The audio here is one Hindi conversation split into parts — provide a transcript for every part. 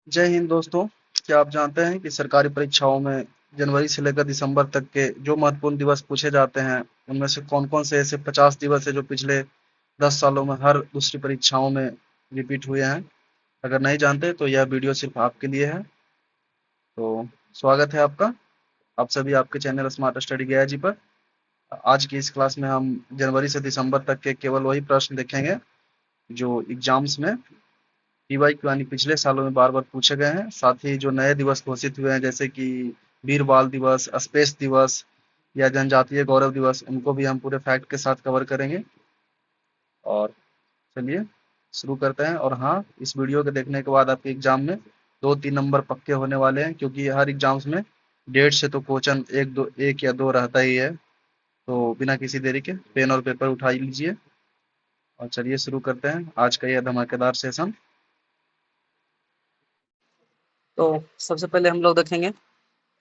जय हिंद दोस्तों। क्या आप जानते हैं कि सरकारी परीक्षाओं में जनवरी से लेकर दिसंबर तक के जो महत्वपूर्ण दिवस पूछे जाते हैं, उनमें से कौन-कौन से ऐसे 50 दिवस है जो पिछले 10 सालों में हर दूसरी परीक्षाओं में रिपीट हुए हैं। अगर नहीं जानते तो यह वीडियो सिर्फ आपके लिए है। तो स्वागत है आपका। आप सभी आपके चैनल स्मार्ट स्टडी गया जी पर। आज की इस क्लास में हम जनवरी से दिसंबर तक के केवल वही प्रश्न देखेंगे जो एग्जाम्स में पीवाई क्यू यानी पिछले सालों में बार बार पूछे गए हैं। साथ ही जो नए दिवस घोषित हुए हैं जैसे कि वीर बाल दिवस, स्पेस दिवस या जनजातीय गौरव दिवस, उनको भी हम पूरे फैक्ट के साथ कवर करेंगे। और चलिए शुरू करते हैं। और हाँ, इस वीडियो के देखने के बाद आपके एग्जाम में 2-3 नंबर पक्के होने वाले हैं, क्योंकि हर एग्जाम्स में 1.5 से तो क्वेश्चन एक या दो रहता ही है। तो बिना किसी देरी के पेन और पेपर उठा लीजिए और चलिए शुरू करते हैं आज का यह धमाकेदार सेशन। तो सबसे पहले हम लोग देखेंगे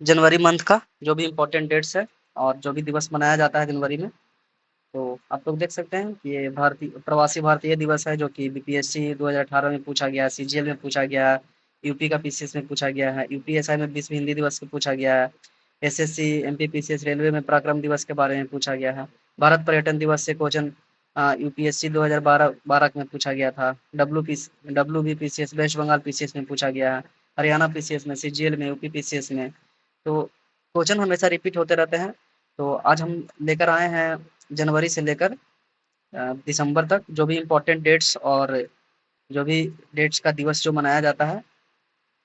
जनवरी मंथ का जो भी इम्पोर्टेंट डेट्स है और जो भी दिवस मनाया जाता है जनवरी में। तो आप लोग देख सकते हैं कि ये भारतीय प्रवासी भारतीय दिवस है जो कि बीपीएससी 2018 में पूछा गया है, सीजीएल में पूछा गया है, यूपी का पीसीएस में पूछा गया है, यूपीएसआई में विश्व हिंदी दिवस को पूछा गया है, एसएससी एमपीपीसीएस रेलवे में पराक्रम दिवस के बारे में पूछा गया है। भारत पर्यटन दिवस से क्वेश्चन यूपीएससी 2012 में पूछा गया था। W B PCS West Bengal PCS में पूछा गया है, हरियाणा पीसीएस में, सीजीएल में, यूपी पीसीएस में। तो क्वेश्चन हमेशा रिपीट होते रहते हैं। तो आज हम लेकर आए हैं जनवरी से लेकर दिसंबर तक जो भी इम्पोर्टेंट डेट्स और जो भी डेट्स का दिवस जो मनाया जाता है।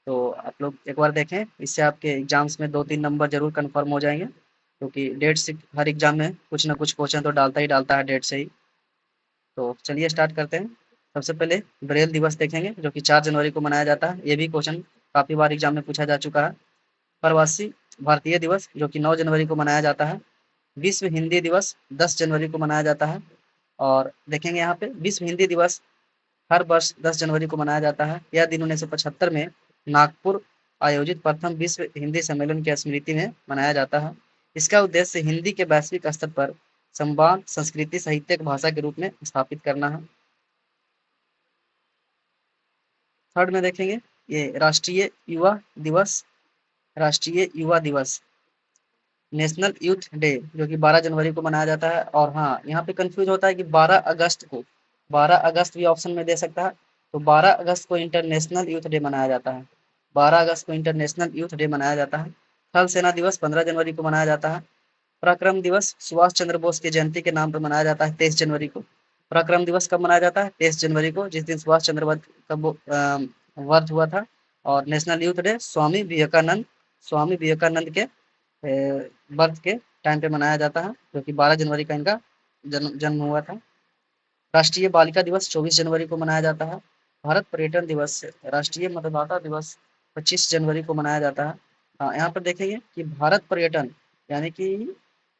तो आप लोग एक बार देखें, इससे आपके एग्जाम्स में 2-3 नंबर जरूर कंफर्म हो जाएंगे, क्योंकि डेट से हर एग्जाम में कुछ ना कुछ क्वेश्चन तो डालता ही डालता है डेट से ही। तो चलिए स्टार्ट करते हैं। सबसे पहले ब्रेल दिवस देखेंगे जो कि 4 जनवरी को मनाया जाता है। ये भी क्वेश्चन काफ़ी बार एग्जाम में पूछा जा चुका है। प्रवासी भारतीय दिवस जो कि 9 जनवरी को मनाया जाता है। विश्व हिंदी दिवस 10 जनवरी को मनाया जाता है। और देखेंगे यहाँ पे विश्व हिंदी दिवस हर वर्ष 10 जनवरी को मनाया जाता है। यह दिन 1975 में नागपुर आयोजित प्रथम विश्व हिंदी सम्मेलन की स्मृति में मनाया जाता है। इसका उद्देश्य हिंदी के वैश्विक स्तर पर संवाद, संस्कृति, साहित्यिक भाषा के रूप में स्थापित करना है। थर्ड में देखेंगे ये राष्ट्रीय युवा दिवस नेशनल यूथ डे जो कि 12 जनवरी को मनाया जाता है। और हाँ, यहाँ पे कंफ्यूज होता है कि 12 अगस्त भी ऑप्शन में दे सकता है। तो 12 अगस्त को इंटरनेशनल यूथ डे मनाया जाता है। 12 अगस्त को इंटरनेशनल यूथ डे मनाया जाता है। थल सेना दिवस 15 जनवरी को मनाया जाता है। पराक्रम दिवस सुभाष चंद्र बोस की जयंती के नाम पर मनाया जाता है 23 जनवरी को। पराक्रम दिवस कब मनाया जाता है? 23 जनवरी को, जिस दिन सुभाष चंद्र बोस का वर्थ हुआ था। और national youth day Swami Vivekananda के बर्थ के टाइम पे मनाया जाता है, जो कि 12 जनवरी का इनका जन्म हुआ था। राष्ट्रीय बालिका दिवस 24 जनवरी को मनाया जाता है। भारत पर्यटन दिवस राष्ट्रीय मतदाता दिवस 25 जनवरी को मनाया जाता है। हाँ, यहाँ पर देखेंगे कि भारत पर्यटन यानी कि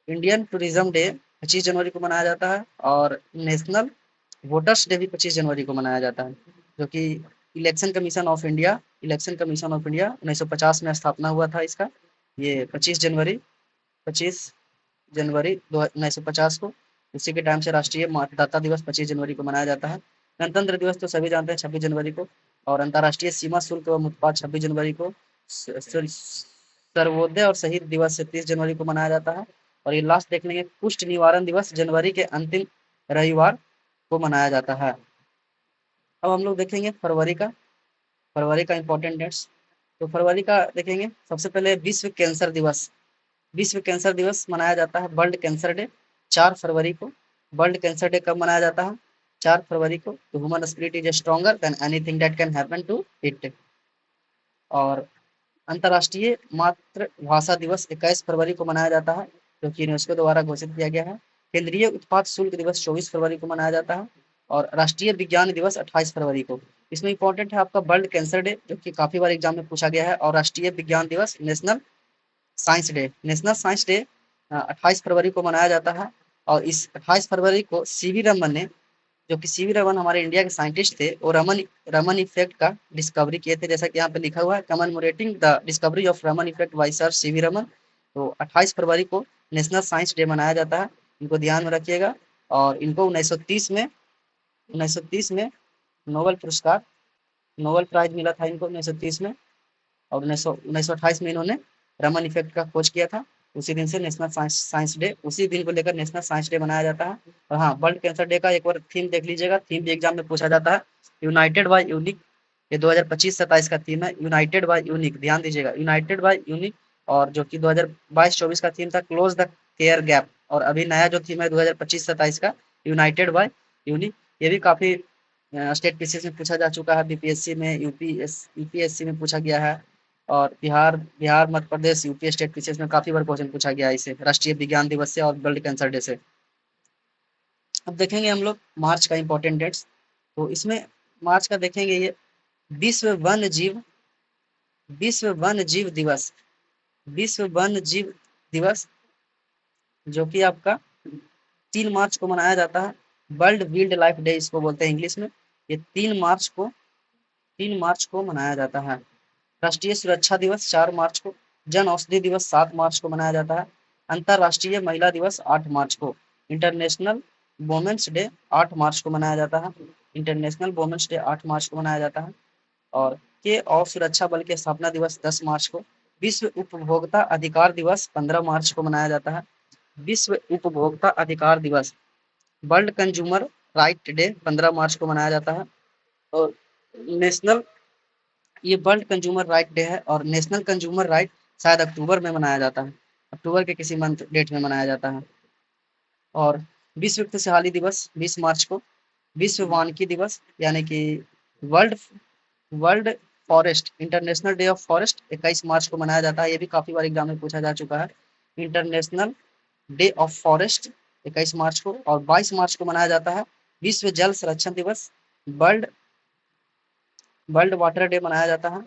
इंडियन टूरिज्म डे 25 जनवरी को मनाया जाता है। और नेशनल वोटर्स डे भी 25 जनवरी को मनाया जाता है, जो कि इलेक्शन कमीशन ऑफ इंडिया 1950 में स्थापना हुआ था इसका। ये 25 जनवरी 1950 को, उसी के टाइम से राष्ट्रीय मतदाता दिवस 25 जनवरी को मनाया जाता है। गणतंत्र दिवस तो सभी जानते हैं 26 जनवरी को। और अंतर्राष्ट्रीय सीमा शुल्क एवं उत्पाद 26 जनवरी को। सर्वोदय और शहीद दिवस 30 जनवरी को मनाया जाता है। और ये लास्ट देख लेंगे, कुष्ठ निवारण दिवस जनवरी के अंतिम रविवार को मनाया जाता है। अब हम लोग देखेंगे फरवरी का इंपॉर्टेंट डेट्स। तो फरवरी का देखेंगे, सबसे पहले विश्व कैंसर दिवस मनाया जाता है, वर्ल्ड कैंसर डे 4 फरवरी को। वर्ल्ड कैंसर डे कब मनाया जाता है? 4 फरवरी को। तो human spirit is stronger than anything that can happen to it. और अंतर्राष्ट्रीय मातृभाषा दिवस 21 फरवरी को मनाया जाता है, जो कि यूनेस्को द्वारा घोषित किया गया है। केंद्रीय उत्पाद शुल्क दिवस 24 फरवरी को मनाया जाता है। और राष्ट्रीय विज्ञान दिवस 28 फरवरी को। इसमें इंपॉर्टेंट है आपका वर्ल्ड कैंसर डे, जो कि काफी बार एग्जाम में पूछा गया है। और राष्ट्रीय विज्ञान दिवस नेशनल साइंस डे 28 फरवरी को मनाया जाता है। और इस 28 फरवरी को सीवी रमन ने, जो कि सीवी रमन हमारे इंडिया के साइंटिस्ट थे, वो रमन इफेक्ट का डिस्कवरी किए थे, जैसा कि यहाँ पे लिखा हुआ है, commemorating the discovery of Raman effect by sir CV Raman. तो 28 फरवरी को नेशनल साइंस डे मनाया जाता है, इनको ध्यान में रखिएगा। और इनको 1930 में नोबेल पुरस्कार नोबेल प्राइज मिला था इनको 1930 में, और 1928 में इन्होंने रमन इफेक्ट का खोज किया था। उसी दिन से नेशनल साइंस साइंस डे, उसी दिन को लेकर नेशनल साइंस डे मनाया जाता है। और हाँ, वर्ल्ड कैंसर डे का एक बार थीम देख लीजिएगा, थीम भी एग्जाम में पूछा जाता है, यूनाइटेड बाय यूनिक। ये 2025-27 का थीम है, यूनाइटेड बाय यूनिक, ध्यान दीजिएगा, यूनाइटेड बाय यूनिक। और जो कि 2022-24 का थीम था क्लोज द केयर गैप, और अभी नया जो थीम है 2025-27 का, यूनाइटेड बाय यूनिक। ये भी काफी स्टेट पीसीएस में पूछा जा चुका है, बीपीएससी में, यूपीएससी में पूछा गया है, और Bihar Bihar Madhya Pradesh UP state PCS में काफी बार क्वेश्चन पूछा गया है इसे, राष्ट्रीय विज्ञान दिवस से और वर्ल्ड कैंसर डे से। अब देखेंगे हम लोग मार्च का इंपॉर्टेंट डेट्स। तो इसमें मार्च का देखेंगे, ये विश्व वन्य जीव विश्व वन्य जीव दिवस, विश्व वन्य जीव दिवस, जो कि आपका 3 मार्च को मनाया जाता है। वर्ल्ड वाइल्ड लाइफ डे इसको बोलते हैं इंग्लिश में। ये 3 मार्च को मनाया जाता है। राष्ट्रीय सुरक्षा दिवस 4 मार्च को, जन औषधि दिवस 7 मार्च को मनाया जाता है, अंतर्राष्ट्रीय महिला दिवस 8 मार्च को, इंटरनेशनल वुमेन्स डे 8 मार्च को मनाया जाता है, इंटरनेशनल वुमेन्स डे 8 मार्च को मनाया जाता है। और के और सुरक्षा बल के स्थापना दिवस 10 मार्च को, विश्व उपभोक्ता अधिकार दिवस 15 मार्च को मनाया जाता है, विश्व उपभोक्ता अधिकार दिवस, वर्ल्ड कंज्यूमर राइट डे 15 मार्च को मनाया जाता है। और नेशनल, ये वर्ल्ड कंज्यूमर राइट डे है, और नेशनल कंज्यूमर राइट शायद अक्टूबर में मनाया जाता है, अक्टूबर के किसी मंथ डेट में मनाया जाता है। और विश्व खुशहाली दिवस 20 मार्च को, विश्व वानिकी दिवस यानी कि world world forest, international day of forest 21 मार्च को मनाया जाता है। ये भी काफी बार एग्जाम में पूछा जा चुका है, इंटरनेशनल डे ऑफ फॉरेस्ट 21 मार्च को। और 22 मार्च को मनाया जाता है विश्व जल संरक्षण दिवस, वर्ल्ड वर्ल्ड वाटर डे मनाया जाता है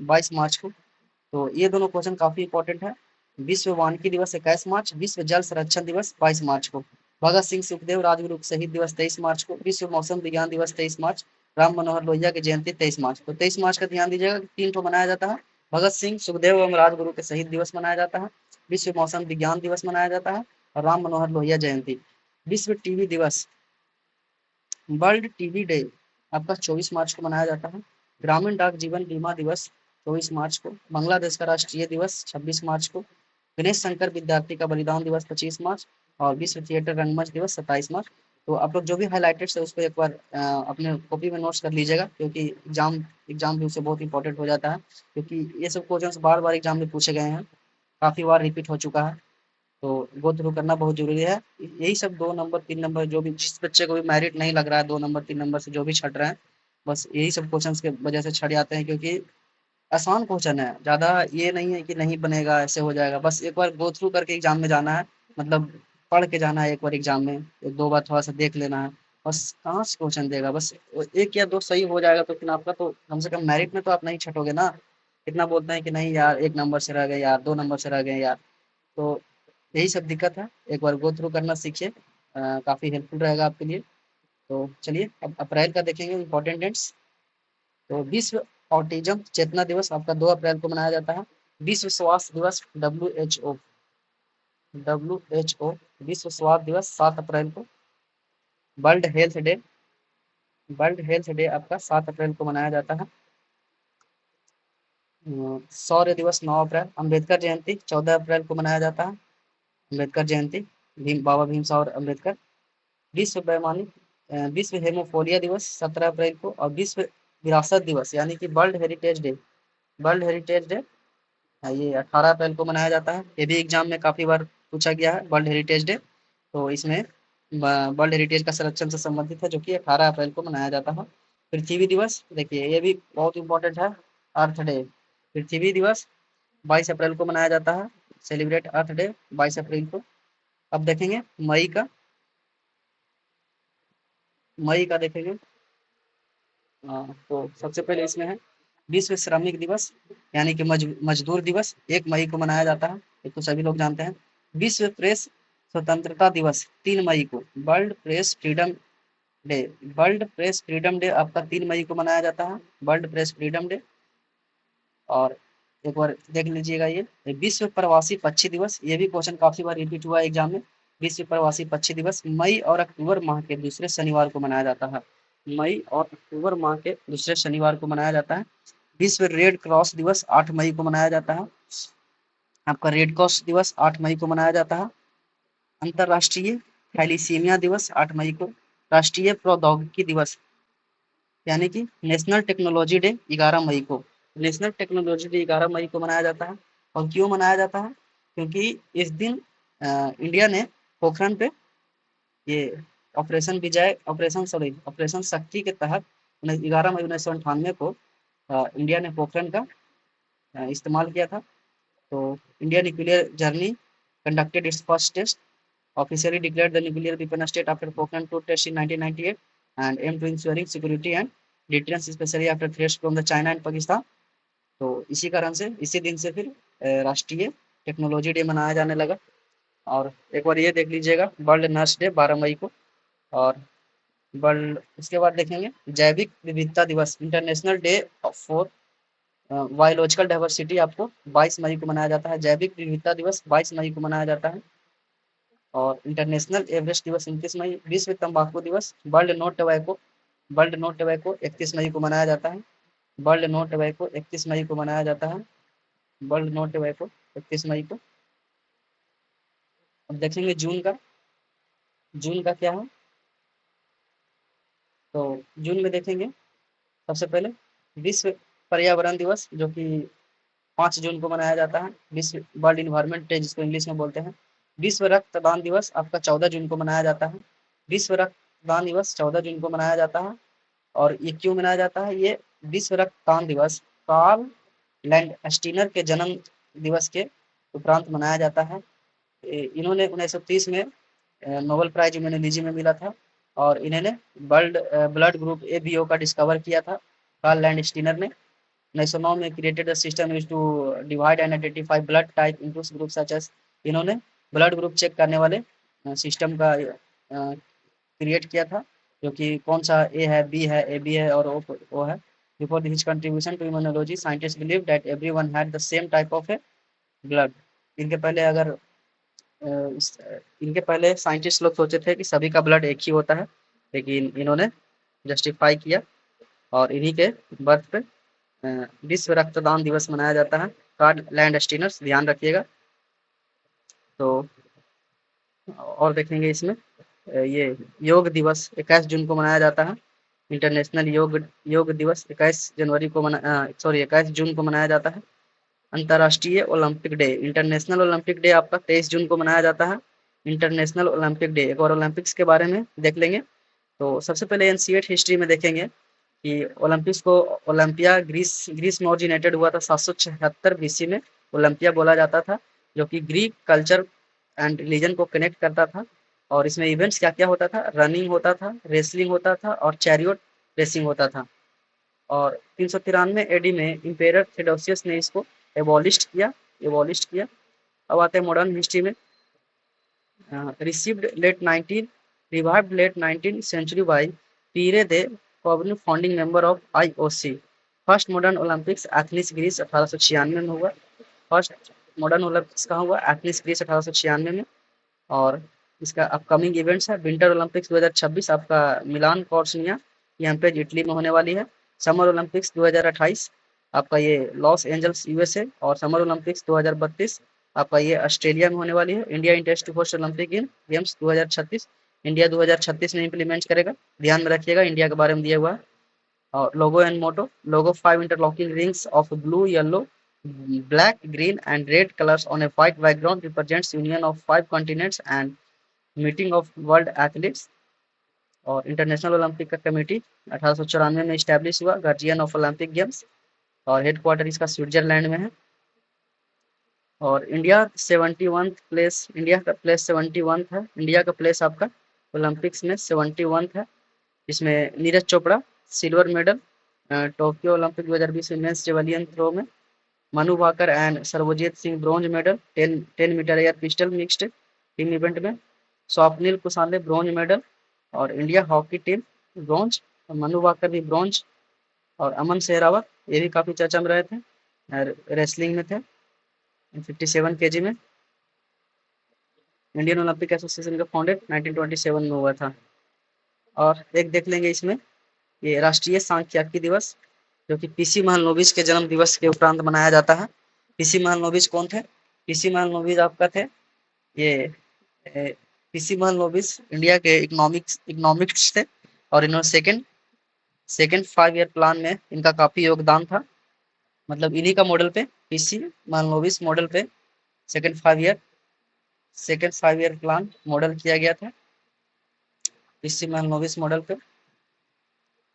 22 मार्च को। तो ये दोनों क्वेश्चन काफी इंपॉर्टेंट है। विश्व वानिकी दिवस 21 मार्च, विश्व जल संरक्षण दिवस 22 मार्च को, भगत सिंह सुखदेव राजगुरु शहीद दिवस 23 मार्च को, विश्व मौसम विज्ञान दिवस 23 मार्च, राम मनोहर लोहिया की जयंती 23 मार्च। तो 23 मार्च का ध्यान दीजिएगा कि 3 ठो मनाया जाता है, भगत सिंह सुखदेव एवं राजगुरु के शहीद दिवस मनाया जाता है, विश्व मौसम विज्ञान दिवस मनाया जाता है, और राम मनोहर लोहिया जयंती। विश्व टीबी दिवस, वर्ल्ड टीबी डे आपका 24 मार्च को मनाया जाता है, ग्रामीण डाक जीवन बीमा दिवस 24 मार्च को, बांग्लादेश का राष्ट्रीय दिवस 26 मार्च को, गणेश शंकर विद्यार्थी का बलिदान दिवस 25 मार्च, और विश्व थिएटर रंगमंच दिवस 27 मार्च। तो आप लोग जो भी हाईलाइटेड है उसको एक बार अपने कॉपी में नोट्स कर लीजिएगा, क्योंकि एग्जाम भी उससे बहुत इंपॉर्टेंट हो जाता है, क्योंकि ये सब क्वेश्चन बार बार एग्जाम में पूछे गए हैं, काफी बार रिपीट हो चुका है, तो गो थ्रू करना बहुत जरूरी है। यही सब 2 नंबर 3 नंबर जो भी, जिस बच्चे को भी मेरिट नहीं लग रहा है 2 नंबर 3 नंबर से जो भी छट रहे हैं, बस यही सब क्वेश्चन के वजह से छट जाते हैं, क्योंकि आसान क्वेश्चन है, ज्यादा ये नहीं है कि नहीं बनेगा ऐसे हो जाएगा, बस एक बार गो थ्रू करके एग्जाम में जाना है, मतलब पढ़ के जाना है एक बार एग्जाम में, एक दो बार थोड़ा सा देख लेना है, बस कहाँ से क्वेश्चन देगा, बस एक या दो सही हो जाएगा तो फिर आपका तो कम से कम मेरिट में तो आप नहीं छटोगे ना। कितना बोलते हैं कि नहीं यार 1 नंबर से रह गए यार, 2 नंबर से रह गए यार, तो यही सब दिक्कत है, एक बार गो थ्रू करना सीखिए, काफी हेल्पफुल रहेगा आपके लिए। तो चलिए अब अप्रैल का देखेंगे इंपॉर्टेंट डेट्स। तो विश्व ऑटिज्म चेतना दिवस आपका 2 अप्रैल को मनाया जाता है, विश्व स्वास्थ्य दिवस डब्ल्यू एच ओ विश्व स्वास्थ्य दिवस 7 अप्रैल को, world health day world health day आपका 7 अप्रैल को मनाया जाता है। शौर्य दिवस 9 अप्रैल, अम्बेडकर जयंती 14 अप्रैल को मनाया जाता है, अम्बेडकर जयंती, बाबा भीमराव और अम्बेडकर। विश्व पैमाने विश्व हेमोफोलिया दिवस 17 अप्रैल को, और विश्व विरासत दिवस यानी कि वर्ल्ड हेरिटेज डे ये 18 अप्रैल को मनाया जाता है। ये भी एग्जाम में काफी बार पूछा गया है वर्ल्ड हेरिटेज डे, तो इसमें वर्ल्ड हेरिटेज का संरक्षण से संबंधित है, जो कि 18 अप्रैल को मनाया जाता है। पृथ्वी दिवस देखिए ये भी बहुत इंपॉर्टेंट है, अर्थ डे, पृथ्वी दिवस 22 अप्रैल को मनाया जाता है, सेलिब्रेट अर्थ डे 22 अप्रैल को। अब देखेंगे मई का देखेंगे। तो सबसे पहले इसमें है विश्व श्रमिक दिवस यानी कि मजदूर दिवस 1 मई को मनाया जाता है, ये तो सभी लोग जानते हैं। विश्व प्रेस स्वतंत्रता दिवस 3 मई को, day world press freedom day आपका 3 मई को मनाया जाता है, वर्ल्ड प्रेस फ्रीडम डे। और एक बार देख लीजिएगा ये विश्व प्रवासी पक्षी दिवस, ये भी क्वेश्चन काफी बार रिपीट हुआ है एग्जाम में। विश्व प्रवासी पक्षी दिवस मई और अक्टूबर माह के दूसरे शनिवार को मनाया जाता है, मई और अक्टूबर माह के दूसरे शनिवार को मनाया जाता है। विश्व रेड क्रॉस दिवस 8 मई को मनाया जाता है। आपका रेड क्रॉस दिवस 8 मई को मनाया जाता है। अंतर्राष्ट्रीय थैलीसीमिया दिवस 8 मई को। राष्ट्रीय प्रौद्योगिकी दिवस यानी कि नेशनल टेक्नोलॉजी डे 11 मई को। नेशनल टेक्नोलॉजी डे 11 मई को मनाया जाता है। और क्यों मनाया जाता है? क्योंकि इस दिन इंडिया ने पोखरण पे ये ऑपरेशन शक्ति के तहत 11 मई 1998 को इंडिया ने पोखरण का इस्तेमाल किया था। तो India nuclear journey conducted its first test, officially declared the nuclear weapon state after Pokhran 2 test in 1998 and aimed to ensuring security and deterrence especially after threats from the China and Pakistan। तो इसी कारण से इसी दिन से फिर राष्ट्रीय टेक्नोलॉजी डे मनाया जाने लगा। और एक बार ये देख लीजिएगा वर्ल्ड नर्स डे 12 मई को। और वर्ल्ड उसके बाद देखेंगे जैविक विविधता दिवस international day for biological diversity आपको 22 मई को मनाया जाता है। जैविक विविधता दिवस 22 मई को मनाया जाता है। और इंटरनेशनल एवरेस्ट दिवस 29 मई। विश्व तंबाकू दिवस वर्ल्ड नो टोबैको 31 मई को मनाया जाता है। वर्ल्ड नो टोबैको 31 मई को मनाया जाता है। वर्ल्ड नो टोबैको 31 मई को। अब देखेंगे जून का क्या है। तो जून में देखेंगे सबसे पहले विश्व पर्यावरण दिवस जो कि 5 जून को मनाया जाता है। विश्व वर्ल्ड इन्वायरमेंट डे जिसको इंग्लिश में बोलते हैं। विश्व रक्तदान दिवस आपका 14 जून को मनाया जाता है। विश्व रक्तदान दिवस 14 जून को मनाया जाता है। और ये क्यों मनाया जाता है? ये विश्व रक्तदान दिवस कार्ल लैंडस्टीनर के जन्म दिवस के उपरांत मनाया जाता है। इन्होंने 1930 में नोबेल प्राइज इम्यूनोलॉजी में मिला था। और इन्होंने वर्ल्ड ब्लड ग्रुप एबीओ का डिस्कवर किया था कार्ल लैंडस्टीनर ने। 1909 में created system use to divide and identify blood type into group such as. इन्होंने ब्लड ग्रुप चेक करने वाले सिस्टम का क्रिएट किया था जो कि कौन सा ए है, बी है, ए बी है और ओ है। Before his contribution to immunology scientist believe that everyone had the same type of a blood. इनके पहले अगर इनके पहले साइंटिस्ट लोग सोचे थे कि सभी का ब्लड एक ही होता है, लेकिन इन्होंने जस्टिफाई किया। और इन्हीं के बर्थ पे विश्व रक्तदान दिवस मनाया जाता है। कार्ल लैंडस्टीनर ध्यान रखिएगा। तो और देखेंगे इसमें ये योग दिवस 21 जून को मनाया जाता है। इंटरनेशनल योग दिवस 21 जून को मनाया जाता है। अंतर्राष्ट्रीय Olympic day international Olympic day आपका 23 जून को मनाया जाता है। इंटरनेशनल ओलंपिक डे एक और ओलंपिक्स के बारे में देख लेंगे। तो सबसे पहले एनसीएट हिस्ट्री में देखेंगे कि ओलंपिक्स को ओलंपिया ग्रीस में ओरिजिनेटेड हुआ था। 776 बीसी में ओलंपिया बोला जाता था, जो कि ग्रीक कल्चर एंड रिलीजन को कनेक्ट करता था। और इसमें इवेंट्स क्या क्या होता था? रनिंग होता था, रेसलिंग होता था और चैरियोट रेसिंग होता था। और 393 एडी में इम्पेरर थेडोसियस ने इसको एबॉलिश किया। अब आते हैं मॉडर्न हिस्ट्री में। Received revived late 19th century by Pierre de Coubertin, founding member of IOC। First modern Olympics Athens Greece 1896 में हुआ। फर्स्ट मॉडर्न ओलंपिक्स कहाँ हुआ? एथेंस ग्रीस 1896 में। और इसका अपकमिंग इवेंट्स है विंटर ओलंपिक्स 2026 आपका मिलान कॉर्सिया यहाँ पे इटली में होने वाली है। समर ओलंपिक्स 2028 आपका ये लॉस एंजल्स यूएसए। और समर ओलंपिक्स 2032 आपका ये ऑस्ट्रेलिया में होने वाली है। India interest to host Olympic in games 2036 India 2036 में इम्प्लीमेंट करेगा। ध्यान में रखिएगा इंडिया के बारे में दिया हुआ है। और logo and motto logo 5 interlocking rings of blue yellow black green and red colors on a white background represents union of 5 continents and meeting of world athletes. और इंटरनेशनल ओलंपिक का कमेटी 1894 में स्टैब्लिश हुआ, गार्जियन ऑफ ओलंपिक गेम्स। और हेडक्वार्टर इसका स्विट्जरलैंड में है। और इंडिया का प्लेस 71 है। इंडिया का प्लेस आपका ओलंपिक्स में 71 है। इसमें Neeraj Chopra silver medal Tokyo Olympic 2020 में मेंस जेवलियन थ्रो में। Manu Bhaker and Sarvjeet Singh bronze medal 10 metre air pistol mixed team event में। Swapnil Kusale bronze medal. और India hockey team bronze. Manu Bhaker भी ब्रॉन्ज। और अमन सहरावत ये भी काफी चर्चा में रहे थे, रेसलिंग में थे 57 केजी में। इंडियन ओलंपिक एसोसिएशन का फाउंडेड 1927 में हुआ था। और एक देख लेंगे इसमें ये राष्ट्रीय सांख्यिकी दिवस, जो कि पीसी महालनोबिस के जन्म दिवस के उपरांत मनाया जाता है। पीसी महालनोबिस कौन थे? पीसी महालनोबिस आपका थे ये पीसी महालनोबिस इंडिया के इकोनॉमिक्स थे, और इन्होंने सेकंड सेकंड 5 ईयर प्लान में इनका काफी योगदान था। मतलब इन्हीं का मॉडल पे, पीसी महालनोबिस मॉडल पे सेकंड 5 ईयर प्लान मॉडल किया गया था पीसी महालनोबिस मॉडल पे।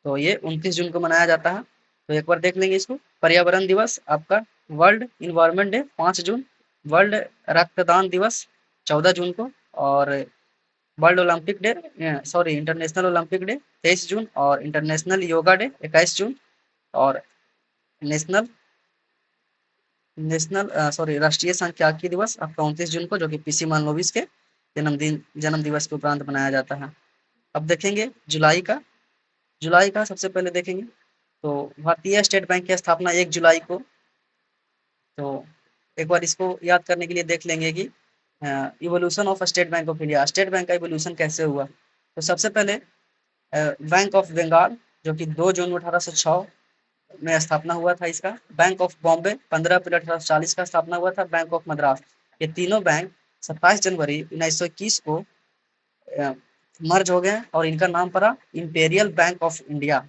तो ये 29 जून को मनाया जाता है। तो एक बार देख लेंगे इसको। पर्यावरण दिवस आपका वर्ल्ड इन्वायरमेंट डे 5 जून, वर्ल्ड रक्तदान दिवस 14 जून को, और world Olympic day international Olympic day 23 जून, और इंटरनेशनल योगा डे 21 जून, और नेशनल नेशनल राष्ट्रीय सांख्यिकी दिवस आपका 29 जून को, जो कि पीसी महालनोबिस के जन्म दिवस के उपरांत मनाया जाता है। अब देखेंगे जुलाई का सबसे पहले देखेंगे। तो भारतीय स्टेट बैंक की स्थापना 1 जुलाई को। तो एक बार इसको याद करने के लिए देख लेंगे कि evolution of state bank of India, state bank का इवोल्यूशन कैसे हुआ। तो सबसे पहले बैंक ऑफ बंगाल, जो कि 2 जून 1806 में स्थापना हुआ था इसका। बैंक ऑफ बॉम्बे 15 अप्रैल 1840 का स्थापना हुआ था। बैंक ऑफ मद्रास, ये तीनों बैंक 27 जनवरी 1921 को मर्ज हो गए और इनका नाम पड़ा imperial bank of India.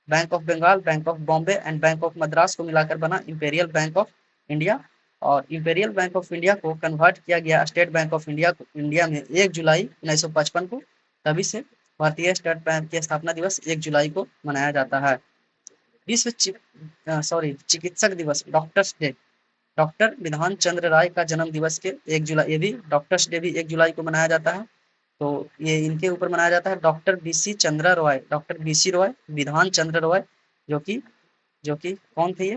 Bank of Bengal, bank of Bombay and bank of Madras को मिलाकर बना इंपेरियल बैंक ऑफ इंडिया। और इंपेरियल बैंक ऑफ इंडिया को कन्वर्ट किया गया स्टेट बैंक ऑफ इंडिया में 1 जुलाई 1955 को। तभी से भारतीय स्टेट बैंक की स्थापना दिवस 1 जुलाई को मनाया जाता है। विश्व चिकित्सक दिवस, doctors day, doctor Bidhan Chandra राय का जन्म दिवस के 1 जुलाई, ये भी डॉक्टर्स डे भी 1 जुलाई को मनाया जाता है। तो ये इनके ऊपर मनाया जाता है। डॉक्टर बीसी रॉय, विधान चंद्र रॉय, जो कि कौन थे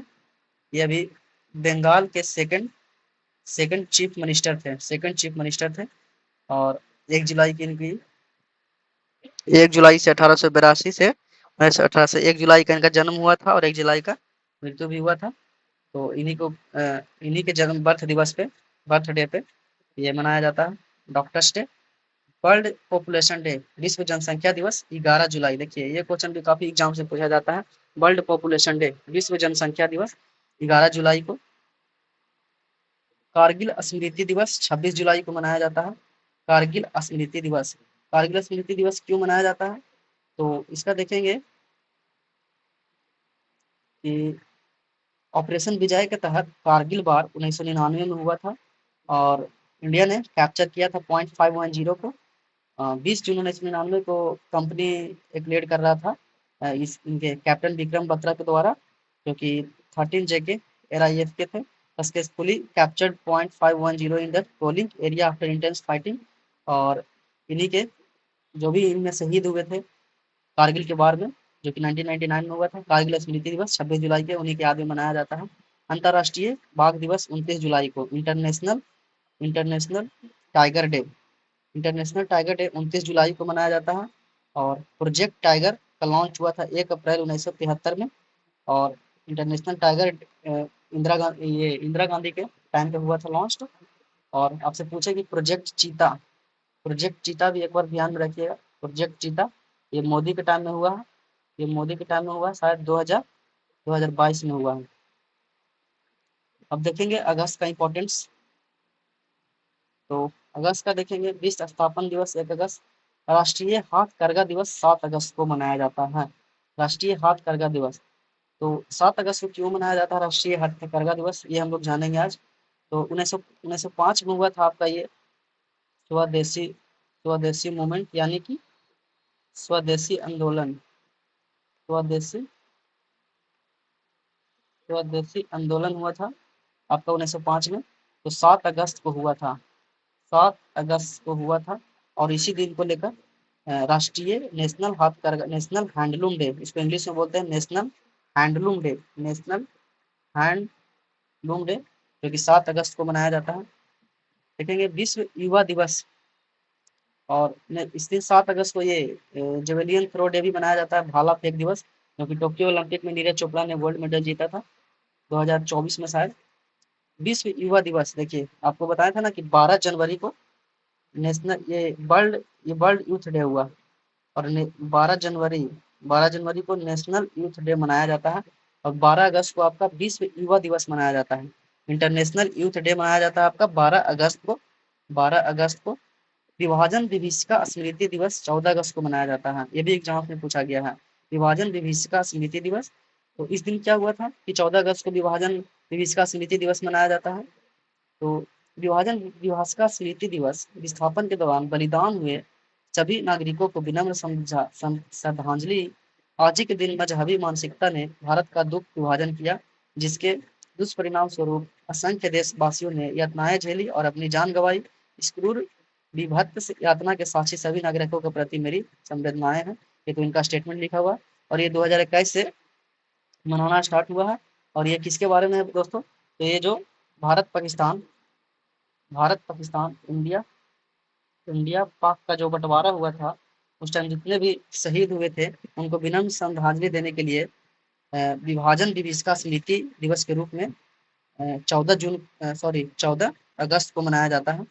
ये अभी बंगाल के सेकंड चीफ मिनिस्टर थे। और 1 जुलाई की इनकी 1 जुलाई से 1882 से 18 से 1 जुलाई का इनका जन्म हुआ था, और 1 जुलाई का मृत्यु भी हुआ था। तो इन्हीं के जन्म बर्थडे पे ये मनाया जाता है doctors day. World population day, विश्व जनसंख्या दिवस 11 जुलाई। देखिए ये क्वेश्चन भी काफी एग्जाम से पूछा जाता है। वर्ल्ड पॉपुलेशन डे, विश्व जनसंख्या दिवस 11 जुलाई को। कारगिल स्मृति दिवस 26 जुलाई को मनाया जाता है। कारगिल स्मृति दिवस क्यों मनाया जाता है? तो इसका देखेंगे कि ऑपरेशन विजय के तहत कारगिल वार 1999 में हुआ था, और इंडिया ने कैप्चर किया था पॉइंट 510 को। 20 जून 1999 को कंपनी एक लीड कर रहा था इनके कैप्टन विक्रम बत्रा के द्वारा, जो कि 13 जेके LIF के थे। Successfully captured point 510 in the polling area after intense fighting. और इन्हीं के जो भी इनमें शहीद हुए थे कारगिल के वार में, जो कि 1999 में हुआ था। कारगिल स्मृति दिवस 26 जुलाई के उन्हीं के याद में मनाया जाता है। अंतर्राष्ट्रीय बाघ दिवस 29 जुलाई को। इंटरनेशनल टाइगर डे 29 जुलाई को मनाया जाता है। और प्रोजेक्ट टाइगर का लॉन्च हुआ था 1 अप्रैल 1973 में। और इंटरनेशनल टाइगर इंदिरा गांधी के टाइम पे हुआ था लॉन्च। और आपसे पूछे कि प्रोजेक्ट चीता भी एक बार ध्यान में रखिएगा। प्रोजेक्ट चीता ये मोदी के टाइम में हुआ है। शायद 2022 में हुआ है। अब देखेंगे अगस्त का इम्पोर्टेंस। तो अगस्त का देखेंगे विश्व स्थापना दिवस 1 अगस्त। राष्ट्रीय हाथकरघा दिवस 7 अगस्त को मनाया जाता है। राष्ट्रीय हाथकरघा दिवस, तो 7 अगस्त को क्यों मनाया जाता है राष्ट्रीय हाथकरघा दिवस, ये हम लोग जानेंगे आज। तो 1905 में हुआ था आपका ये स्वदेशी मूवमेंट, यानी कि स्वदेशी आंदोलन हुआ था आपका 1905 में। तो 7 अगस्त को हुआ था 7 अगस्त को हुआ था। और इसी दिन को लेकर राष्ट्रीय नेशनल हैंडलूम डे, इसको इंग्लिश में बोलते हैं नेशनल हैंडलूम डे, जो कि 7 अगस्त को मनाया जाता है। देखेंगे विश्व युवा दिवस, और इस दिन 7 अगस्त को ये जेवेलियन थ्रो डे भी मनाया जाता है, भाला फेंक दिवस, जो कि टोक्यो ओलंपिक में नीरज चोपड़ा ने गोल्ड मेडल जीता था 2024 में शायद। विश्व युवा दिवस, देखिए आपको बताया था ना कि 12 जनवरी को नेशनल ये वर्ल्ड यूथ डे हुआ। और 12 जनवरी 12 जनवरी को नेशनल यूथ डे मनाया जाता है और 12 अगस्त को आपका विश्व युवा दिवस मनाया जाता है। इंटरनेशनल यूथ डे मनाया जाता है आपका 12 अगस्त को। विभाजन विभीषिका स्मृति दिवस 14 अगस्त को मनाया जाता है। ये भी एग्जाम में पूछा गया है। विभाजन विभीषिका स्मृति दिवस, तो इस दिन क्या हुआ था कि 14 अगस्त को विभाजन विभीषिका स्मृति दिवस मनाया जाता है। तो विभाजन विभीषिका स्मृति दिवस विस्थापन के दौरान बलिदान हुए सभी नागरिकों को विनम्र श्रद्धांजलि। आज ही के दिन मजहबी मानसिकता ने भारत का दुख विभाजन किया, जिसके दुष्परिणाम स्वरूप असंख्य देशवासियों ने यातनाएं झेली और अपनी जान गंवाई। इस क्रूर विभत्स यातना के साक्षी सभी नागरिकों के प्रति मेरी संवेदनाएं हैं। ये तो इनका स्टेटमेंट लिखा हुआ और ये 2021 से मनाना स्टार्ट हुआ है। और ये किसके बारे में है दोस्तों? तो ये जो भारत पाकिस्तान इंडिया पाक का जो बंटवारा हुआ था, उस टाइम जितने भी शहीद हुए थे उनको विनम्र श्रद्धांजलि देने के लिए विभाजन विभीषिका स्मृति दिवस के रूप में 14 अगस्त को मनाया जाता है।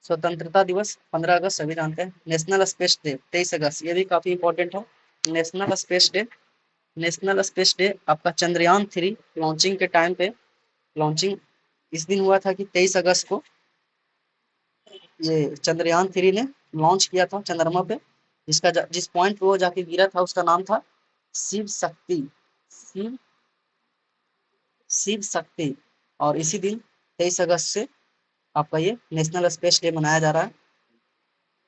स्वतंत्रता दिवस 15 अगस्त सभी जानते हैं। नेशनल स्पेस डे 23 अगस्त, ये भी काफी इंपॉर्टेंट है। नेशनल स्पेस डे आपका चंद्रयान 3 लॉन्चिंग के टाइम पे लॉन्चिंग इस दिन हुआ था कि 23 अगस्त को ये चंद्रयान 3 ने लॉन्च किया था चंद्रमा पे। जिस पॉइंट पे वो जाके गिरा था उसका नाम था शिव शक्ति शिव शिव शक्ति। और इसी दिन 23 अगस्त से आपका ये नेशनल स्पेस डे मनाया जा रहा है।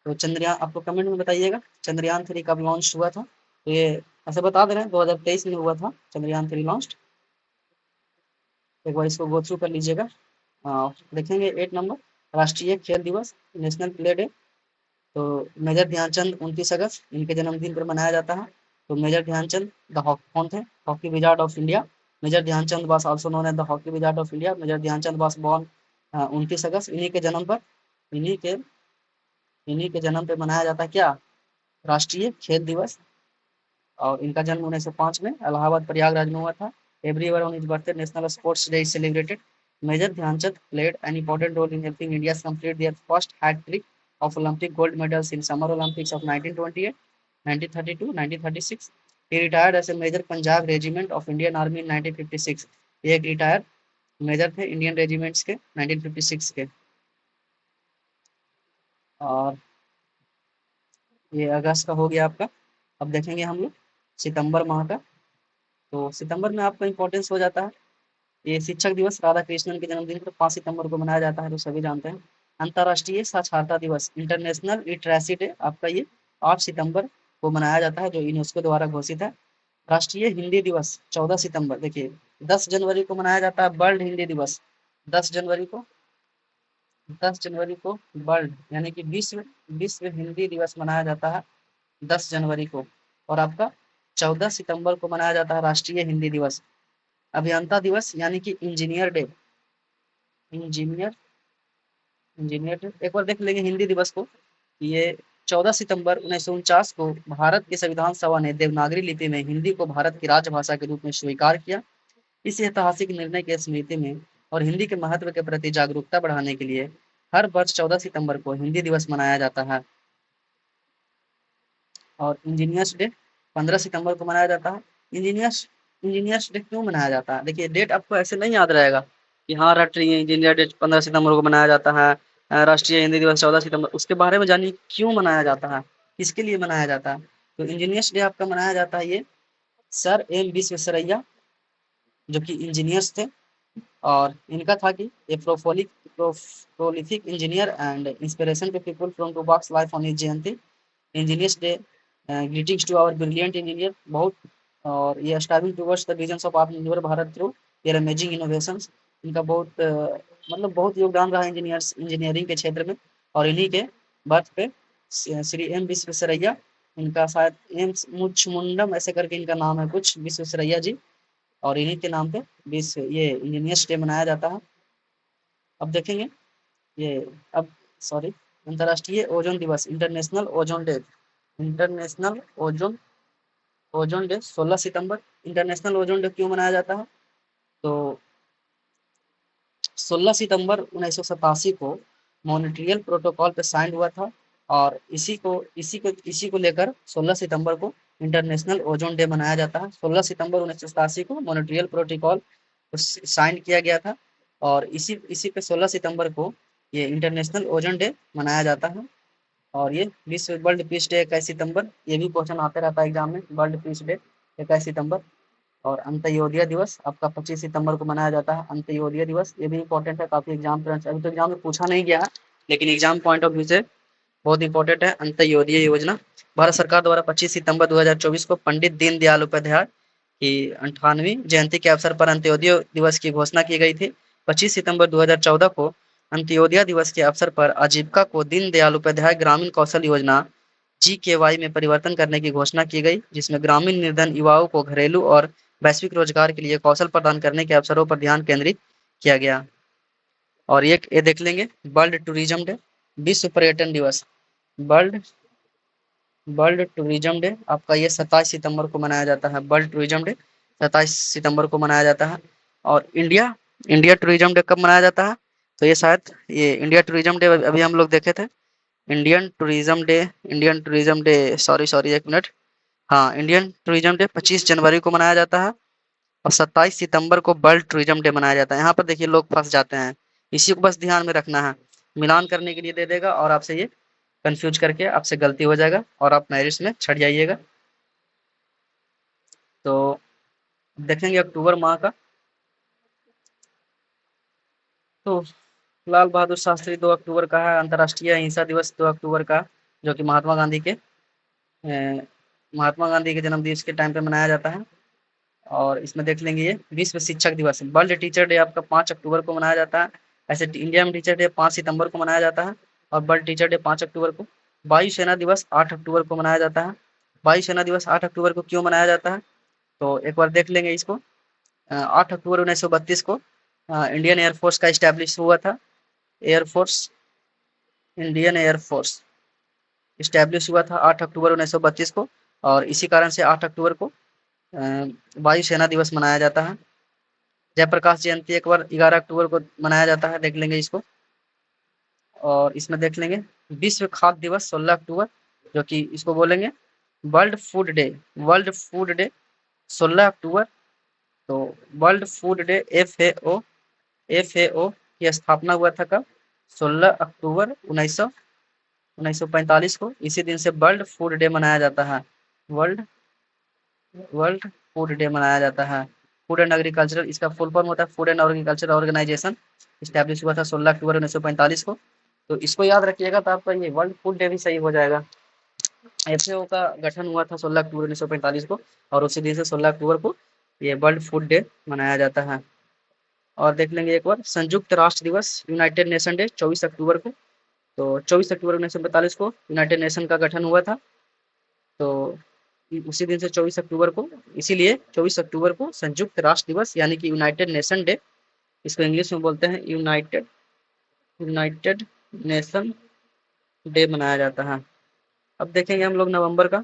तो चंद्रयान, आपको कमेंट में बताइएगा चंद्रयान 3 कब लॉन्च हुआ था। तो ये ऐसे बता दे रहे हैं 2023 में हुआ था चंद्रयान 3 लॉन्च। एक बार इसको गो थ्रू कर लीजिएगा। देखेंगे 8 नंबर, राष्ट्रीय खेल दिवस नेशनल प्ले डे। तो मेजर ध्यानचंद 29 अगस्त इनके जन्मदिन पर मनाया जाता है। तो मेजर ध्यानचंद कौन थे? Hockey wizard of India. Major Dhyan Chand was also known as the hockey wizard of India. Major Dhyan Chand was born 29 August. इन्हीं के जन्म पे मनाया जाता है क्या? राष्ट्रीय खेल दिवस। और इनका जन्म 1905 में इलाहाबाद प्रयागराज में हुआ था। Every year on his birthday national sports day is celebrated. Major Dhyan Chand played an important role in helping India complete their first hat trick of Olympic gold medals in Summer Olympics of 1928, 1932, 1936. He retired as a Major Punjab Regiment of Indian Army in 1956. ये एक रिटायर मेजर थे इंडियन रेजिमेंट्स के 1956 के। और ये अगस्त का हो गया आपका। अब देखेंगे हम लोग सितंबर माह का। तो सितंबर में आपका इंपॉर्टेंस हो जाता है ये शिक्षक दिवस। राधा कृष्णन के जन्मदिन पर 5 सितंबर को मनाया जाता है, तो सभी जानते हैं। अंतर्राष्ट्रीय साक्षरता दिवस इंटरनेशनल लिटरेसी डे आपका ये 8 सितंबर को मनाया जाता है, जो यूनेस्को द्वारा घोषित है। राष्ट्रीय हिंदी दिवस 14 सितंबर, देखिए 10 जनवरी को मनाया जाता है वर्ल्ड हिंदी दिवस। 10 जनवरी को 10 जनवरी को वर्ल्ड यानी कि विश्व हिंदी दिवस मनाया जाता है 10 जनवरी को। और आपका 14 सितंबर को मनाया जाता है राष्ट्रीय हिंदी दिवस। अभियंता दिवस यानी कि इंजीनियर डे एक बार देख लेंगे हिंदी दिवस को। ये 14 सितंबर 1949 को भारत की संविधान सभा ने देवनागरी लिपि में हिंदी को भारत की राजभाषा के रूप में स्वीकार किया। इस ऐतिहासिक निर्णय के स्मृति में और हिंदी के महत्व के प्रति जागरूकता बढ़ाने के लिए हर वर्ष 14 सितंबर को हिंदी दिवस मनाया जाता है। और इंजीनियर्स डे 15 सितंबर को मनाया जाता है। इंजीनियर्स डे क्यों मनाया जाता है? देखिए डेट आपको ऐसे नहीं याद रहेगा कि हाँ रट रही है इंजीनियर डे 15 सितंबर को मनाया जाता है, राष्ट्रीय हिंदी दिवस 14 सितंबर। उसके बारे में जानिए क्यों मनाया जाता है, किसके लिए मनाया जाता है। तो इंजीनियर्स डे आपका मनाया जाता है ये सर एम विश्वेश्वरैया जो कि इंजीनियर्स थे। और इनका था कि a prolific engineer and inspiration to people from to box life on his जयंती। Engineers day greetings to our brilliant engineer. बहुत और ये striving towards the visions of Atmanirbhar Bharat through their amazing innovations. इनका बहुत मतलब बहुत योगदान रहा इंजीनियरिंग के क्षेत्र में। और इन्हीं के बर्थ पे श्री एम विश्वेश्वरैया, इनका शायद एम मुचमुंडम ऐसे करके इनका नाम है कुछ, विश्वेश्वरैया जी। और इन्हीं के नाम पे ये इंजीनियर्स डे मनाया जाता है। अब देखेंगे ये अब सॉरी अंतर्राष्ट्रीय ओजोन दिवस इंटरनेशनल ओजोन डे 16 सितंबर। इंटरनेशनल ओजोन डे क्यों मनाया जाता है? तो 16 सितंबर 1987 को मॉन्ट्रियल प्रोटोकॉल पे साइन हुआ था। और इसी को लेकर 16 सितंबर को इंटरनेशनल ओजोन डे मनाया जाता है। 16 सितंबर 1987 को मॉन्ट्रियल प्रोटोकॉल साइन किया गया था और इसी इसी पे 16 सितंबर को ये इंटरनेशनल ओजोन डे मनाया जाता है। और ये विश्व वर्ल्ड पीस डे 21 सितंबर, ये भी क्वेश्चन आते रहता है एग्जाम में, वर्ल्ड पीस डे 21 सितंबर। और अंत्योदय दिवस आपका 25 सितंबर को मनाया जाता है। अंत्योदय दिवस ये भी इंपॉर्टेंट है, काफी एग्जाम अभी तो एग्जाम में पूछा नहीं गया है, लेकिन एग्जाम पॉइंट ऑफ व्यू से बहुत इंपॉर्टेंट है। अंत्योदय योजना भारत सरकार द्वारा 25 सितंबर 2024 को पंडित दीनदयाल उपाध्याय की 98वीं जयंती के अवसर पर अंत्योदय दिवस की घोषणा की गई थी। 25 सितंबर 2014 को अंत्योदय दिवस के अवसर पर आजीविका को दीनदयाल उपाध्याय ग्रामीण कौशल योजना GKY में परिवर्तन करने की घोषणा की गई, जिसमें ग्रामीण निर्धन युवाओं को घरेलू और वैश्विक रोजगार के लिए कौशल प्रदान करने के अवसरों पर ध्यान केंद्रित किया गया। और ये देख लेंगे वर्ल्ड टूरिज्म डे, विश्व पर्यटन दिवस। वर्ल्ड वर्ल्ड टूरिज्म डे आपका ये 27 सितंबर को मनाया जाता है। वर्ल्ड टूरिज्म डे 27 सितंबर को मनाया जाता है। और इंडिया इंडिया टूरिज्म डे कब मनाया जाता है? तो ये शायद ये इंडिया टूरिज्म डे अभी हम लोग देखे थे। Indian tourism day sorry sorry एक मिनट। हाँ, इंडियन टूरिज्म डे 25 जनवरी को मनाया जाता है और 27 सितंबर को वर्ल्ड टूरिज्म डे मनाया जाता है। यहाँ पर देखिए लोग फंस जाते हैं, इसी को बस ध्यान में रखना है। मिलान करने के लिए दे देगा और आपसे ये कंफ्यूज करके आपसे गलती हो जाएगा और आप मेरिट्स में छट जाइएगा। तो देखेंगे अक्टूबर माह का, तो लाल बहादुर शास्त्री 2 अक्टूबर का है। अंतर्राष्ट्रीय अहिंसा दिवस 2 अक्टूबर का, जो कि महात्मा गांधी के जन्म दिवस के टाइम पे मनाया जाता है। और इसमें देख लेंगे ये विश्व शिक्षक दिवस। वर्ल्ड टीचर डे आपका 5 अक्टूबर को मनाया जाता है। ऐसे इंडिया में टीचर डे 5 सितंबर को मनाया जाता है और वर्ल्ड टीचर डे 5 अक्टूबर को। वायुसेना दिवस 8 अक्टूबर को मनाया जाता है। वायुसेना दिवस 8 अक्टूबर को क्यों मनाया जाता है? तो एक बार देख लेंगे इसको। 8 अक्टूबर 1932 को इंडियन एयरफोर्स का इस्टेब्लिश हुआ था। एयरफोर्स इंडियन एयरफोर्स इस्टेब्लिश हुआ था 8 अक्टूबर 1932 को, और इसी कारण से 8 अक्टूबर को वायुसेना दिवस मनाया जाता है। जयप्रकाश जयंती एक बार 11 अक्टूबर को मनाया जाता है, देख लेंगे इसको। और इसमें देख लेंगे विश्व खाद्य दिवस 16 अक्टूबर, जो कि इसको बोलेंगे world food day. World food day 16 अक्टूबर। तो वर्ल्ड फूड डे FAO की स्थापना हुआ था कब? 16 अक्टूबर 1945 को। इसी दिन से वर्ल्ड फूड डे मनाया जाता है। वर्ल्ड वर्ल्ड फूड डे मनाया जाता है। फूड एंड एग्रीकल्चर इसका फुल फॉर्म होता है, food and agriculture organization. Establish हुआ था 16 अक्टूबर 1945 को। तो इसको याद रखिएगा तो आपका ये वर्ल्ड फूड डे भी सही हो जाएगा। FAO का गठन हुआ था 16 अक्टूबर 1945 को और उसी दिन से 16 अक्टूबर को ये वर्ल्ड फूड डे मनाया जाता है। और देख लेंगे एक बार संयुक्त राष्ट्र दिवस यूनाइटेड नेशन डे 24 अक्टूबर को। तो 24 अक्टूबर 1945 को यूनाइटेड नेशन का गठन हुआ था। तो उसी दिन से 24 अक्टूबर को, इसीलिए 24 अक्टूबर को संयुक्त राष्ट्र दिवस यानी कि यूनाइटेड नेशन डे, इसको इंग्लिश में बोलते हैं यूनाइटेड यूनाइटेड नेशन डे मनाया जाता है। अब देखेंगे हम लोग नवंबर का।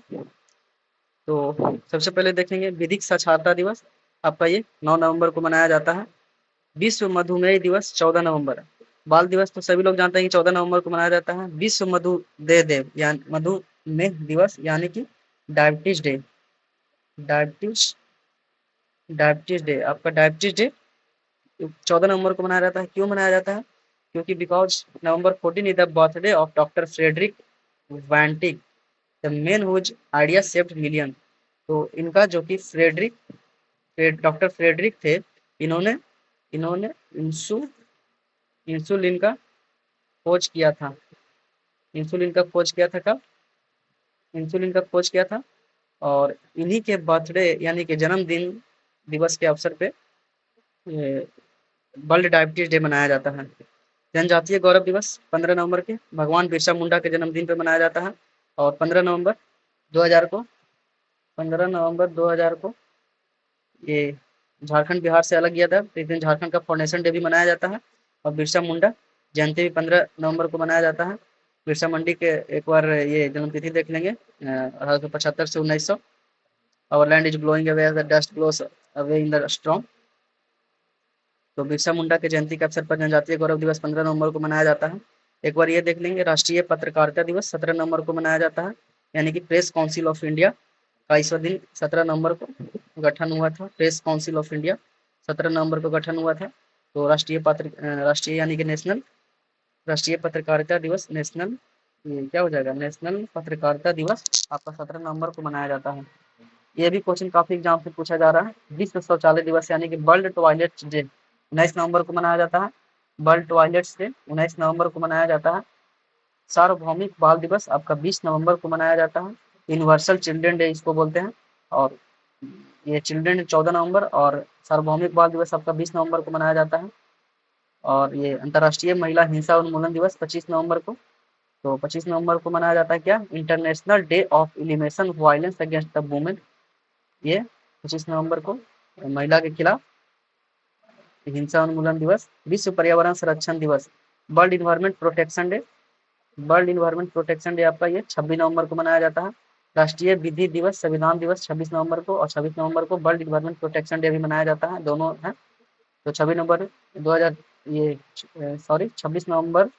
तो सबसे पहले देखेंगे विधिक साक्षरता दिवस, आपका ये 9 नवंबर को मनाया जाता है। विश्व मधुमेह दिवस 14 नवंबर। बाल दिवस तो सभी लोग जानते हैं कि 14 नवंबर को मनाया जाता है। विश्व मधुमेह दिवस यानी कि diabetes day. Diabetes diabetes day आपका डायबिटीज डे 14 नवंबर को मनाया जाता है। क्यों मनाया जाता है? क्योंकि because November 14 is the birthday of doctor Frederick Banting, the man whose idea saved million. तो इनका जो कि डॉक्टर फ्रेडरिक थे, इन्होंने इन्होंने इंसुलिन का खोज किया था। इंसुलिन का खोज किया था कब? इंसुलिन का खोज किया था और इन्हीं के बर्थडे यानी कि जन्मदिन दिवस के अवसर पे वर्ल्ड डायबिटीज डे मनाया जाता है। जनजातीय गौरव दिवस 15 नवंबर के भगवान बिरसा मुंडा के जन्मदिन पे मनाया जाता है। और 15 नवंबर 2000 को ये झारखंड बिहार से अलग किया था, तो इस दिन झारखंड का फाउंडेशन डे भी मनाया जाता है। और बिरसा मुंडा जयंती भी 15 नवंबर को मनाया जाता है। बिरसा मंडी के एक बार ये जन्मतिथि देख लेंगे 1875 से 1900। Our land is blowing away as the dust blows away in the storm. तो बिरसा मुंडा के जयंती के अवसर पर जनजातीय गौरव दिवस 15 नवंबर को मनाया जाता है। एक बार ये देख लेंगे राष्ट्रीय पत्रकारिता दिवस 17 नवंबर को मनाया जाता है, यानी कि प्रेस काउंसिल ऑफ इंडिया। का इसका दिन 17 नवंबर को गठन हुआ था। प्रेस काउंसिल ऑफ इंडिया 17 नवंबर को गठन हुआ था। तो राष्ट्रीय यानी कि नेशनल राष्ट्रीय पत्रकारिता दिवस, नेशनल ये क्या हो जाएगा, नेशनल पत्रकारिता दिवस आपका 17 नवंबर को मनाया जाता है। ये भी क्वेश्चन काफी एग्जाम से पूछा जा रहा है। विश्व शौचालय दिवस यानी कि वर्ल्ड टॉयलेट्स डे 19 नवंबर को मनाया जाता है। वर्ल्ड टॉयलेट्स डे 19 नवंबर को मनाया जाता है। सार्वभौमिक बाल दिवस आपका 20 नवंबर को मनाया जाता है। यूनिवर्सल चिल्ड्रन डे इसको बोलते हैं। और ये चिल्ड्रन डे 14 नवंबर और सार्वभौमिक बाल दिवस आपका 20 नवंबर को मनाया जाता है। और ये अंतर्राष्ट्रीय महिला हिंसा उन्मूलन दिवस 25 नवंबर को, तो 25 नवंबर को मनाया जाता है क्या, international day of elimination violence against the women. ये 25 नवंबर को महिला के खिलाफ हिंसा उन्मूलन दिवस। विश्व पर्यावरण संरक्षण दिवस, world environment protection day, world environment protection day आपका ये 26 नवंबर को मनाया जाता है। राष्ट्रीय विधि दिवस, संविधान दिवस 26 नवंबर को, और 26 नवंबर को वर्ल्ड इन्वायरमेंट प्रोटेक्शन डे भी मनाया जाता है, दोनों है। तो 26 नवंबर 2000 ये सॉरी 26 नवंबर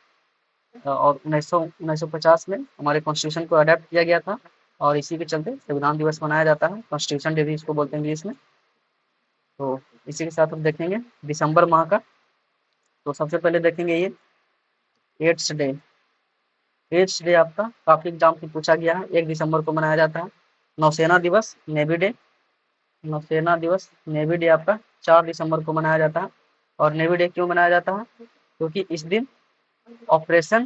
और 1950 में हमारे कॉन्स्टिट्यूशन को अडेप्ट किया गया था, और इसी के चलते संविधान दिवस मनाया जाता है, कॉन्स्टिट्यूशन डे भी इसको बोलते हैं इंग्लिश में। तो इसी के साथ हम देखेंगे दिसंबर माह का। तो सबसे पहले देखेंगे ये एड्स डे। एड्स डे आपका काफी एग्जाम से पूछा गया है, 1 दिसंबर को मनाया जाता है। नौसेना दिवस, नेवी डे, नौसेना दिवस नेवी डे आपका 4 दिसंबर को मनाया जाता है। और नेवी डे क्यों मनाया जाता है, क्योंकि इस दिन ऑपरेशन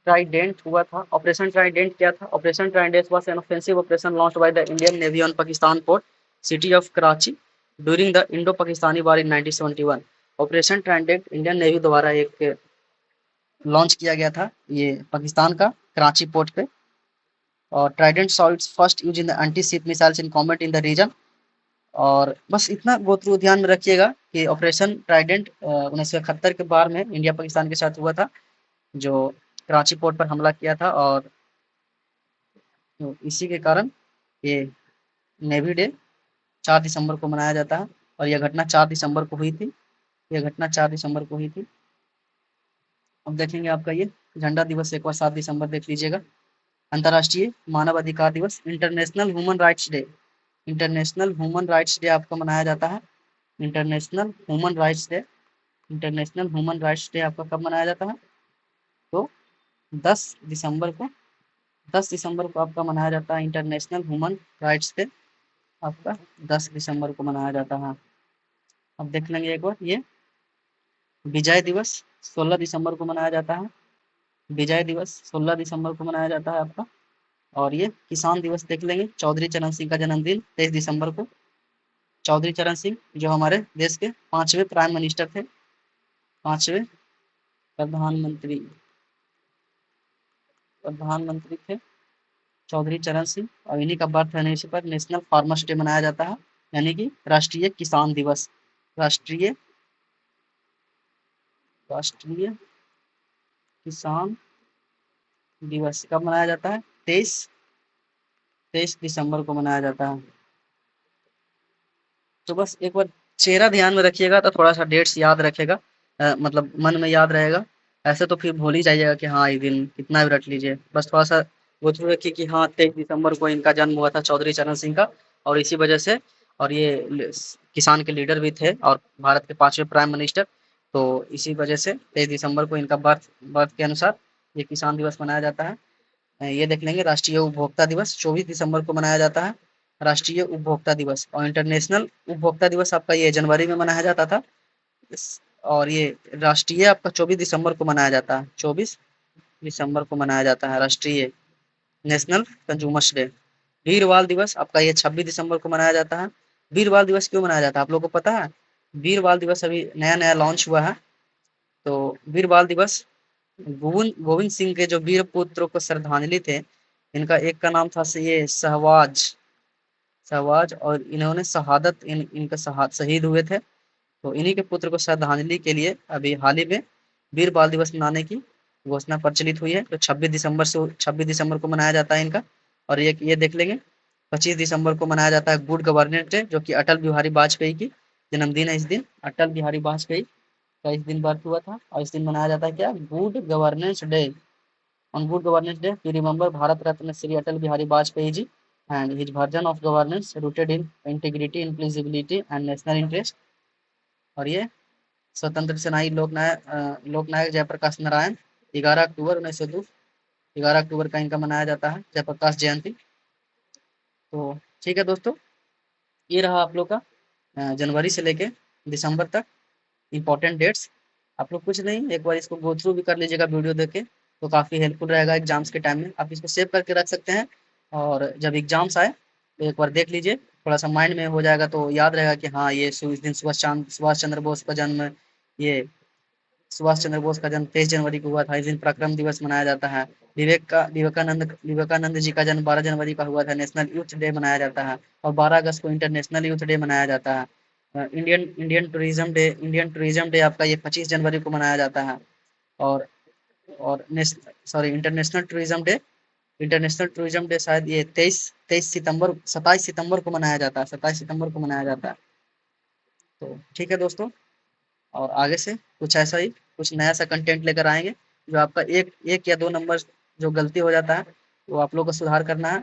ट्राइडेंट हुआ था। ऑपरेशन ट्राइडेंट क्या था, operation Trident was an offensive operation launched by the Indian navy on Pakistan port city of Karachi during the Indo Pakistani war in 1971। Operation Trident Indian navy द्वारा एक लॉन्च किया गया था ये पाकिस्तान का कराची पोर्ट पे। और Trident saw its first use in the anti ship missiles in combat in the region. और बस इतना गो थ्रू ध्यान में रखिएगा कि ऑपरेशन ट्राइडेंट 1971 के बार में इंडिया पाकिस्तान के साथ हुआ था, जो कराची पोर्ट पर हमला किया था। और तो इसी के कारण ये नेवी डे 4 दिसंबर को मनाया जाता है। और यह घटना 4 दिसंबर को हुई थी, यह घटना 4 दिसंबर को हुई थी। अब देखेंगे आपका ये झंडा दिवस एक बार 7 दिसंबर देख लीजिएगा। अंतर्राष्ट्रीय मानव अधिकार दिवस, international human rights day, international human rights day आपका मनाया जाता है। International human rights day, international human rights day आपका कब मनाया जाता है, तो 10 दिसंबर को, 10 दिसंबर को आपका मनाया जाता है इंटरनेशनल ह्यूमन राइट्स डे, आपका 10 दिसंबर को मनाया जाता है। अब देख लेंगे एक बार ये विजय दिवस 16 दिसंबर को मनाया जाता है। विजय दिवस 16 दिसंबर को मनाया जाता है आपका। और ये किसान दिवस देख लेंगे, चौधरी चरण सिंह का जन्मदिन 23 दिसंबर को। चौधरी चरण सिंह जो हमारे देश के 5वें प्राइम मिनिस्टर थे, 5वें प्रधानमंत्री प्रधानमंत्री थे चौधरी चरण सिंह। और इन्हीं का बर्थ एनिवर्सरी पर नेशनल फार्मर्स डे मनाया जाता है, यानी कि राष्ट्रीय किसान दिवस। राष्ट्रीय राष्ट्रीय किसान दिवस कब मनाया जाता है, 23 दिसंबर को मनाया जाता है। तो बस एक बार चेहरा ध्यान में रखिएगा तो थोड़ा सा डेट्स याद रखेगा, मतलब मन में याद रहेगा। ऐसे तो फिर भूल ही जाइएगा कि हाँ ये दिन कितना भी रट लीजिए, बस थोड़ा सा वो थोड़ा रखिए कि हाँ 23 दिसंबर को इनका जन्म हुआ था चौधरी चरण सिंह का। और इसी वजह से, और ये किसान के लीडर भी थे और भारत के 5वें प्राइम मिनिस्टर। तो इसी वजह से 23 दिसंबर को इनका बर्थ बर्थ के अनुसार ये किसान दिवस मनाया जाता है। ये देख लेंगे राष्ट्रीय उपभोक्ता दिवस 24 दिसंबर को मनाया जाता है, राष्ट्रीय उपभोक्ता दिवस। और इंटरनेशनल उपभोक्ता दिवस आपका ये जनवरी में मनाया जाता था। और ये राष्ट्रीय आपका 24 दिसंबर को मनाया जाता है, 24 दिसंबर को मनाया जाता है राष्ट्रीय नेशनल कंज्यूमर्स डे। वीर बाल दिवस आपका ये 26 दिसंबर को मनाया जाता है। वीर बाल दिवस क्यों मनाया जाता है आप लोगों को पता है, वीर बाल दिवस अभी नया नया लॉन्च हुआ है। तो वीर बाल दिवस गोविंद गोविंद सिंह के जो वीर पुत्रों को श्रद्धांजलि थे, इनका एक का नाम था ये सहवाज सहवाज और इन्होंने शहादत इनका शहीद हुए थे। तो इन्हीं के पुत्र को श्रद्धांजलि के लिए अभी हाल ही में वीर बाल दिवस मनाने की घोषणा प्रचलित हुई है। तो 26 दिसंबर को मनाया जाता है इनका। और ये देख लेंगे 25 दिसंबर को मनाया जाता है गुड गवर्नेंस डे, जो कि अटल बिहारी वाजपेयी की जन्मदिन है इस दिन। अटल बिहारी वाजपेयी का इस दिन बर्थ हुआ था और इस दिन मनाया जाता है क्या, good governance day. On good governance day we remember Bharat Ratna Shri Atal Bihari Vajpayee ji and his version of governance rooted in integrity, inclusivity and national interest. और ये स्वतंत्र सेनानी लोकनायक जयप्रकाश नारायण, 11 अक्टूबर 1902, 11 अक्टूबर का इनका मनाया जाता है जयप्रकाश जयंती। तो ठीक है दोस्तों, ये रहा आप लोग का जनवरी से लेके दिसंबर तक इम्पोर्टेंट डेट्स। आप लोग कुछ नहीं, एक बार इसको गो थ्रू भी कर लीजिएगा वीडियो देख के, तो काफ़ी हेल्पफुल रहेगा एग्जाम्स के टाइम में। आप इसको सेव करके रख सकते हैं, और जब एग्जाम्स आए तो एक बार देख लीजिए, थोड़ा सा माइंड में हो जाएगा, तो याद रहेगा कि हाँ ये इस दिन सुभाष चंद्र बोस का जन्म, ये सुभाष चंद्र बोस का जन्म 23 जनवरी को हुआ था। इस दिन पराक्रम दिवस मनाया जाता है। विवेकानंद जी का जन्म 12 जनवरी का हुआ था। नेशनल यूथ डे मनाया जाता है। और 12 अगस्त को इंटरनेशनल यूथ डे मनाया जाता है। इंडियन टूरिज्म डे आपका ये 25 जनवरी को मनाया जाता है। और इंटरनेशनल टूरिज्म डे शायद ये 27 सितंबर को मनाया जाता है। 27 सितंबर को मनाया जाता है। तो ठीक है दोस्तों, और आगे से कुछ ऐसा ही कुछ नया सा कंटेंट लेकर आएंगे, जो आपका एक एक या दो नंबर जो गलती हो जाता है वो आप लोग को सुधार करना है।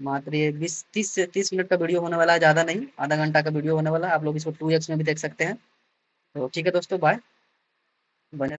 मात्र ये 20 30 से 30 मिनट का वीडियो होने वाला है, ज़्यादा नहीं, आधा घंटा का वीडियो होने वाला है। आप लोग इसको 2x में भी देख सकते हैं। तो ठीक है दोस्तों, बाय। बने